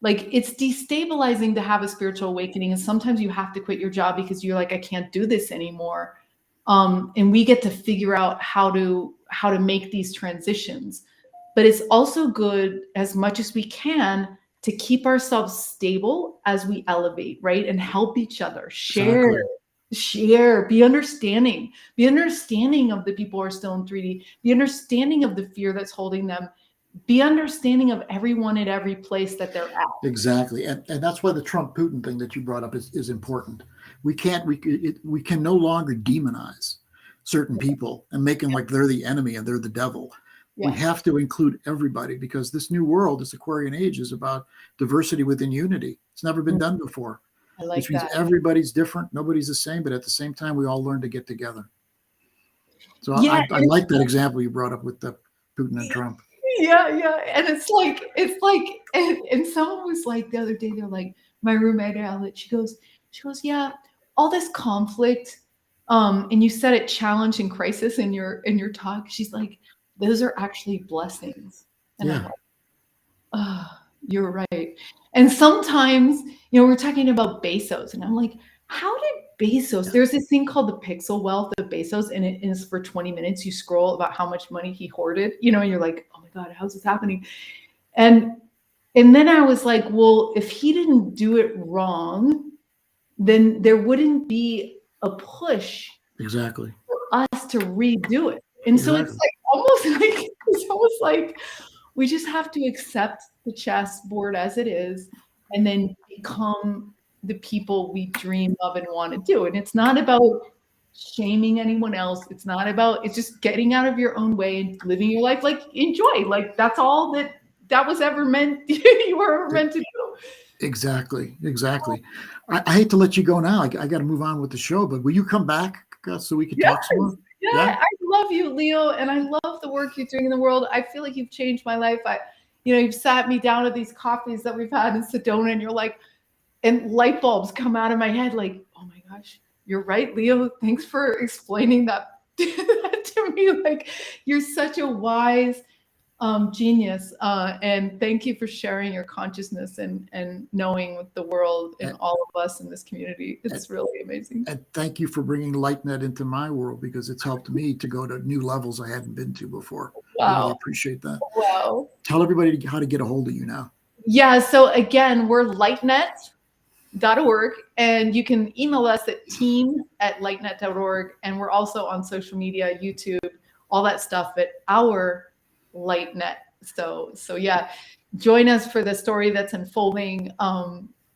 Like, it's destabilizing to have a spiritual awakening. And sometimes you have to quit your job because you're like, I can't do this anymore. And we get to figure out how to make these transitions. But it's also good, as much as we can, to keep ourselves stable as we elevate, right? And help each other, share Share, be understanding of the people who are still in 3D, be understanding of the fear that's holding them, be understanding of everyone at every place that they're at. Exactly. And that's why the Trump Putin thing that you brought up is important. We can no longer demonize certain people and make them like they're the enemy and they're the devil. We have to include everybody, because this new world, this Aquarian age, is about diversity within unity. It's never been done before. I like which means that. everybody's different, nobody's the same, but at the same time, we all learn to get together. So Yeah, I like that example you brought up with the Putin and Trump. Yeah. And it's like, and someone was like the other day, they're like, my roommate Alec, she goes, yeah, all this conflict, and you said it, challenge and crisis in your talk. She's like, those are actually blessings. And I'm like, oh, you're right. And sometimes, we're talking about Bezos, and I'm like, how did Bezos, there's this thing called the pixel wealth of Bezos, and it is for 20 minutes. You scroll about how much money he hoarded, and you're like, oh my God, how's this happening? And then I was like, well, if he didn't do it wrong, then there wouldn't be a push Exactly for us to redo it. And so it's like almost like we just have to accept the chessboard as it is, and then become the people we dream of and want to do. And it's not about shaming anyone else. It's just getting out of your own way and living your life. Like, enjoy. Like, that's all that was ever meant. You were ever meant to do. Exactly. I hate to let you go now. I got to move on with the show, but will you come back so we can talk some more? Yeah, I love you, Leo, and I love the work you're doing in the world. I feel like you've changed my life. You've sat me down at these coffees that we've had in Sedona, and you're like, and light bulbs come out of my head like, oh my gosh, you're right, Leo. Thanks for explaining that to me. Like, you're such a wise genius, and thank you for sharing your consciousness and knowing with the world and all of us in this community. It's really amazing. And thank you for bringing LightNet into my world, because it's helped me to go to new levels I hadn't been to before. Wow. I really appreciate that. Wow. Tell everybody how to get a hold of you now. Yeah, so again, we're lightnet.org, and you can email us at team@lightnet.org, and we're also on social media, YouTube, all that stuff at our LightNet. So yeah, join us for the story that's unfolding,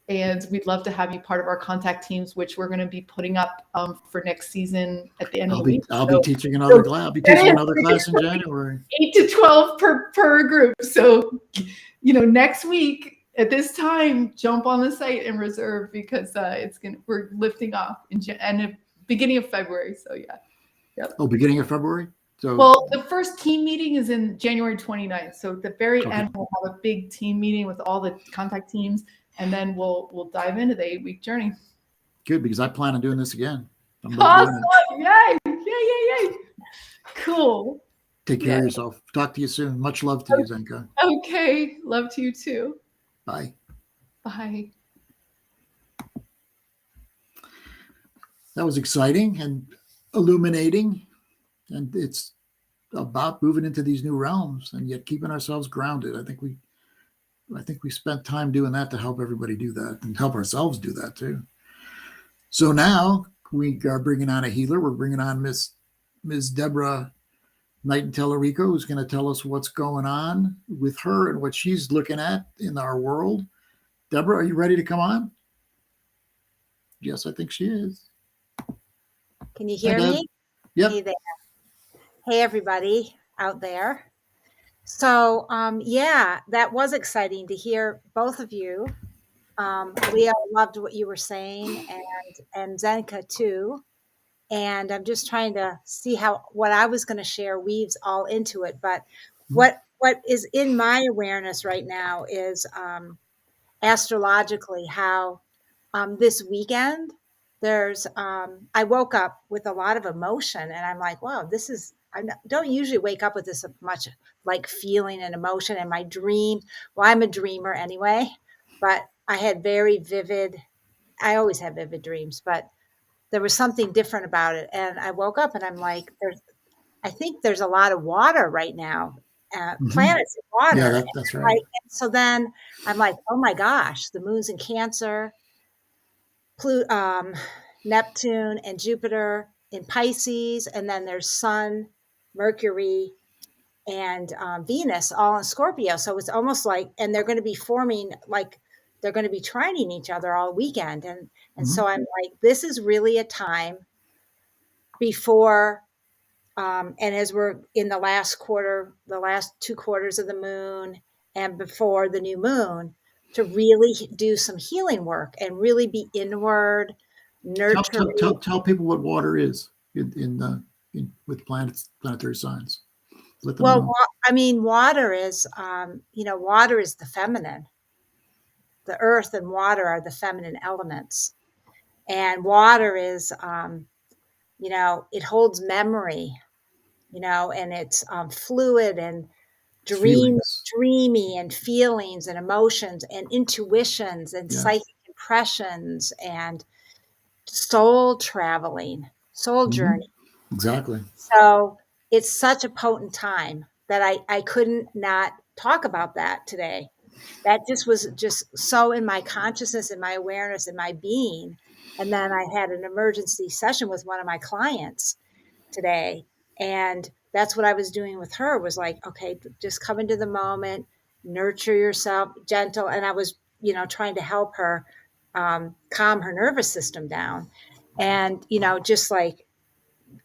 and we'd love to have you part of our contact teams, which we're going to be putting up for next season at the end of the week. I'll be teaching another class. I'll be teaching another class in January. 8 to 12 per group. So next week at this time, jump on the site and reserve, because we're lifting off in beginning of February. So yeah. Yep. Oh, beginning of February? So, well, the first team meeting is in January 29th. So at the very end, we'll have a big team meeting with all the contact teams, and then we'll dive into the 8-week journey. Good, because I plan on doing this again. Awesome! Yay! Cool. Take care of yourself. Talk to you soon. Much love to you, Zenka. Okay. Love to you too. Bye. Bye. That was exciting and illuminating. And it's about moving into these new realms and yet keeping ourselves grounded. I think we spent time doing that to help everybody do that and help ourselves do that too. So now we are bringing on a healer. We're bringing on Ms. Deborah Knighton Tallarico, who's going to tell us what's going on with her and what she's looking at in our world. Deborah, are you ready to come on? Yes, I think she is. Can you hear me? Yep. Hey there. Hey, everybody out there. So, yeah, that was exciting to hear both of you. Leo, loved what you were saying, and Zenka too. And I'm just trying to see how what I was going to share weaves all into it. But what is in my awareness right now is astrologically how this weekend there's I woke up with a lot of emotion, and I'm like, wow, I don't usually wake up with this much like feeling and emotion. And my dream, well, I'm a dreamer anyway, but I had I always have vivid dreams, but there was something different about it. And I woke up and I'm like, I think there's a lot of water right now, planets in water. Yeah, that's right. So then I'm like, oh my gosh, the moon's in Cancer, Neptune and Jupiter in Pisces, and then there's Sun, Mercury, and Venus all in Scorpio. So it's almost like, and they're going to be forming, like they're going to be trining each other all weekend. And so I'm like, this is really a time before, and as we're in the last quarter, the last 2 quarters of the moon and before the new moon, to really do some healing work and really be inward, nurturing. Tell people what water is with planetary signs. Let them know. I mean, water is, water is the feminine. The earth and water are the feminine elements. And water is, it holds memory, and it's fluid and dreamy and feelings and emotions and intuitions and psychic impressions and soul traveling, soul journey. Exactly. So it's such a potent time that I couldn't not talk about that today. That just was just so in my consciousness and my awareness and my being. And then I had an emergency session with one of my clients today. And that's what I was doing with her, was like, okay, just come into the moment, nurture yourself, gentle. And I was, trying to help her calm her nervous system down. And, just like,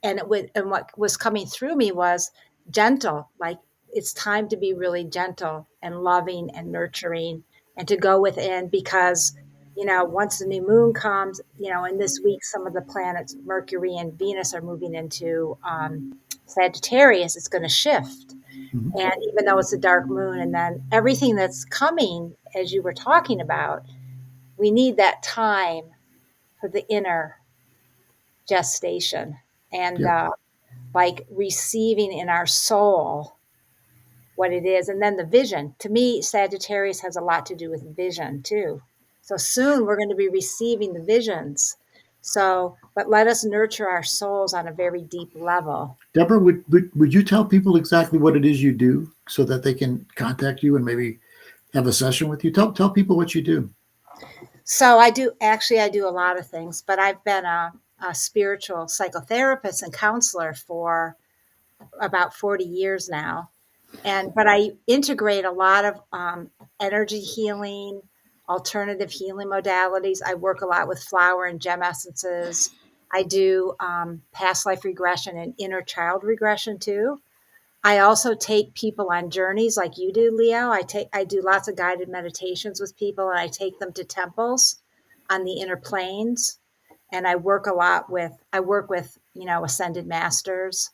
and what was coming through me was gentle, like it's time to be really gentle and loving and nurturing and to go within, because once the new moon comes, in this week, some of the planets, Mercury and Venus, are moving into Sagittarius. It's going to shift. And even though it's a dark moon, and then everything that's coming, as you were talking about, we need that time for the inner gestation and like receiving in our soul what it is. And then the vision. To me, Sagittarius has a lot to do with vision too. So soon we're going to be receiving the visions. So, but let us nurture our souls on a very deep level. Deborah, would you tell people exactly what it is you do so that they can contact you and maybe have a session with you? Tell people what you do. So I do a lot of things, but I've been a spiritual psychotherapist and counselor for about 40 years now. But I integrate a lot of energy healing, alternative healing modalities. I work a lot with flower and gem essences. I do past life regression and inner child regression too. I also take people on journeys like you do, Leo. I do lots of guided meditations with people, and I take them to temples on the inner planes. And I work with ascended masters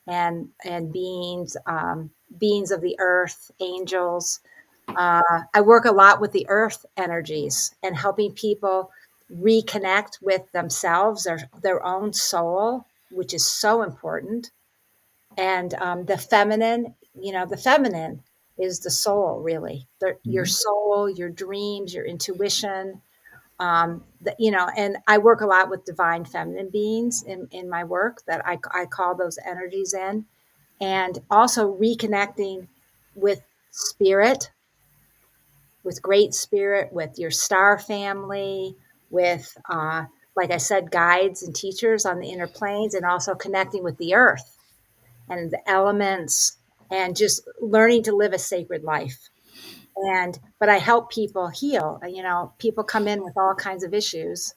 and beings of the earth, angels. I work a lot with the earth energies and helping people reconnect with themselves, their own soul, which is so important. And the feminine is the soul, really. Your soul, your dreams, your intuition. And I work a lot with divine feminine beings in my work, that I call those energies in, and also reconnecting with spirit, with great spirit, with your star family, with, like I said, guides and teachers on the inner planes, and also connecting with the earth and the elements, and just learning to live a sacred life. But I help people heal. People come in with all kinds of issues,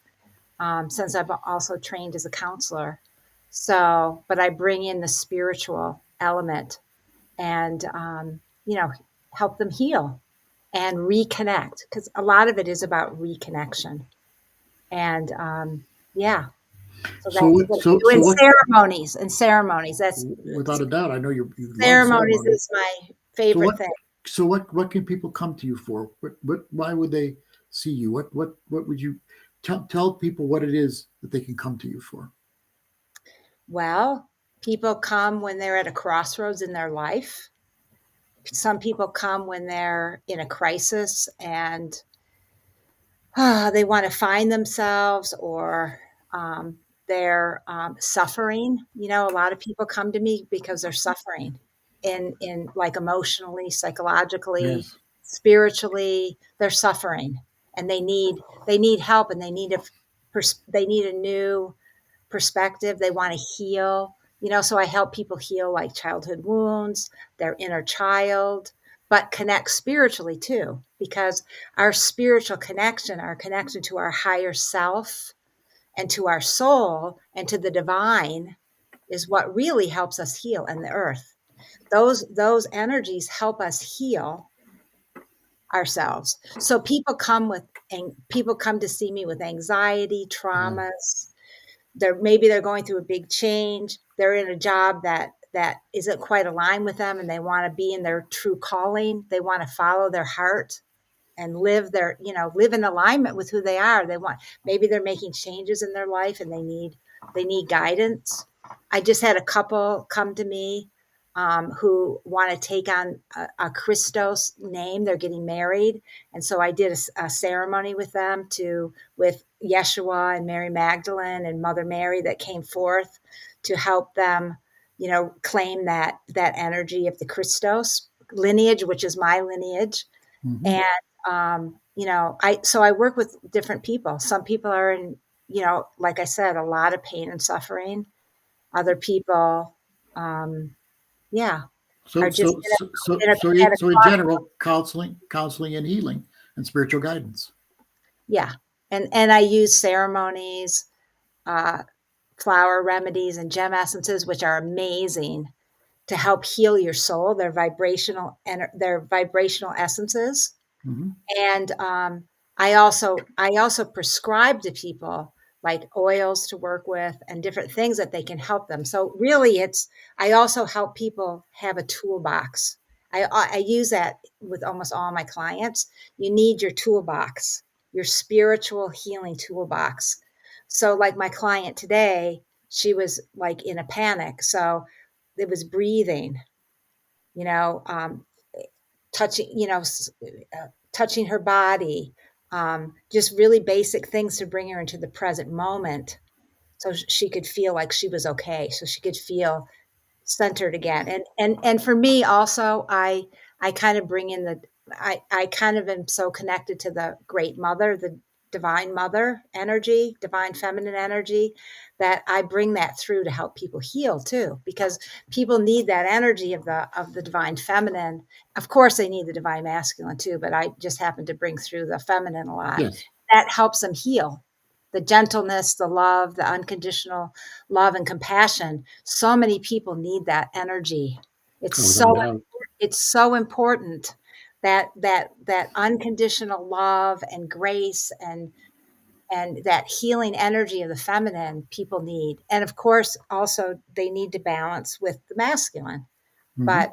since I've also trained as a counselor. So, but I bring in the spiritual element and, help them heal and reconnect, because a lot of it is about reconnection. And, So that's ceremonies. That's without a doubt. I know you ceremonies is my favorite thing. So what can people come to you for? Why would they see you? What would you tell people what it is that they can come to you for? Well, people come when they're at a crossroads in their life. Some people come when they're in a crisis and they want to find themselves, or they're suffering. A lot of people come to me because they're suffering in like emotionally, psychologically, spiritually. They're suffering, and they need help, and they need they need a new perspective. They want to heal, so I help people heal like childhood wounds, their inner child, but connect spiritually too, because our spiritual connection, our connection to our higher self and to our soul and to the divine is what really helps us heal in the earth. Those energies help us heal ourselves. So people come to see me with anxiety, traumas. Maybe they're going through a big change. They're in a job that isn't quite aligned with them, and they want to be in their true calling. They want to follow their heart and live in alignment with who they are. Maybe they're making changes in their life and they need guidance. I just had a couple come to me who want to take on a Christos name. They're getting married. And so I did a ceremony with them with Yeshua and Mary Magdalene and Mother Mary that came forth to help them, claim that energy of the Christos lineage, which is my lineage. Mm-hmm. And, I work with different people. Some people are in, like I said, a lot of pain and suffering. Other people, So are just in general, counseling and healing and spiritual guidance. Yeah. And I use ceremonies, flower remedies and gem essences, which are amazing to help heal your soul. They're vibrational essences. Mm-hmm. And I also prescribe to people like oils to work with and different things that they can help them. So really I also help people have a toolbox. I use that with almost all my clients. You need your toolbox, your spiritual healing toolbox. So like my client today, she was like in a panic. So it was breathing, touching her body, just really basic things to bring her into the present moment so she could feel like she was okay, so she could feel centered again. And for me also, I kind of bring in I kind of am so connected to the great mother, the divine mother energy, divine feminine energy, that I bring that through to help people heal too, because people need that energy of the divine feminine. Of course they need the divine masculine too, but I just happen to bring through the feminine a lot. Yes. That helps them heal. The gentleness, the love, the unconditional love and compassion. So many people need that energy. It's so important that unconditional love and grace and that healing energy of the feminine people need. And of course, also they need to balance with the masculine. Mm-hmm. But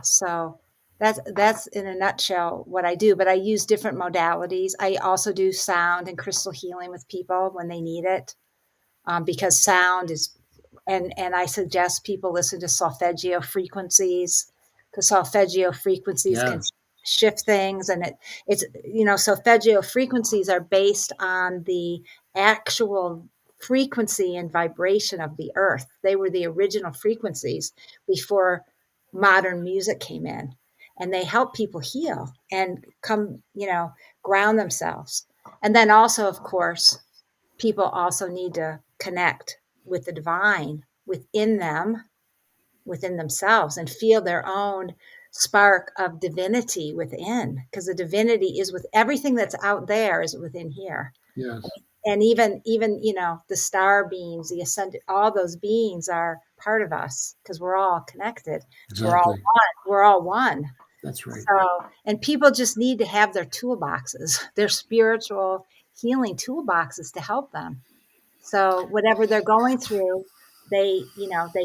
so that's in a nutshell what I do. But I use different modalities. I also do sound and crystal healing with people when they need it, because sound is, and I suggest people listen to solfeggio frequencies, because solfeggio frequencies can shift things. And it's solfeggio frequencies are based on the actual frequency and vibration of the earth. They were the original frequencies before modern music came in, and they help people heal and come, ground themselves. And then also, of course, people also need to connect with the divine within themselves, and feel their own spark of divinity within, because the divinity is with everything that's out there is within here. Yes. And even the star beings, the ascended, all those beings are part of us, because we're all connected. Exactly. We're all one. That's right. So, and people just need to have their toolboxes, their spiritual healing toolboxes to help them. So whatever they're going through, they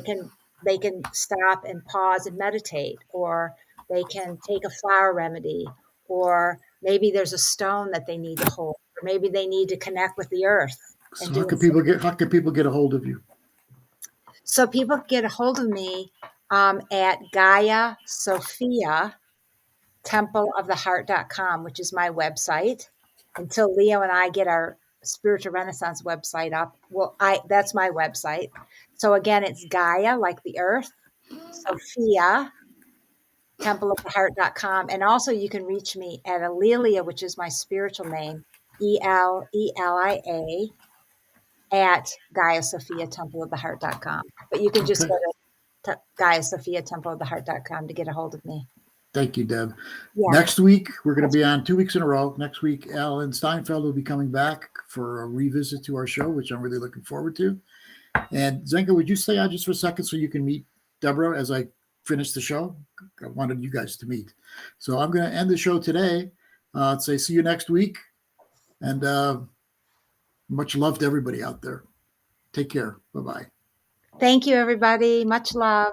can stop and pause and meditate, or they can take a flower remedy, or maybe there's a stone that they need to hold, or maybe they need to connect with the earth. So how can people get a hold of you? So people get a hold of me at Gaia Sophia templeoftheheart.com, which is my website. Until Leo and I get our Spiritual Renaissance website up, that's my website. So again, it's Gaia, like the earth, Sophia, templeoftheheart.com. And also you can reach me at Alelia, which is my spiritual name, ELELIA at GaiaSophiaTempleOfTheHeart.com. But you can just Okay. go to GaiaSophiaTempleOfTheHeart.com to get a hold of me. Thank you, Deb. Yeah. Next week, we're going to be on 2 weeks in a row. Next week, Alan Steinfeld will be coming back for a revisit to our show, which I'm really looking forward to. And Zenka, would you stay on just for a second so you can meet Deborah as I finish the show? I wanted you guys to meet. So I'm going to end the show today. Say see you next week. And much love to everybody out there. Take care. Bye-bye. Thank you, everybody. Much love.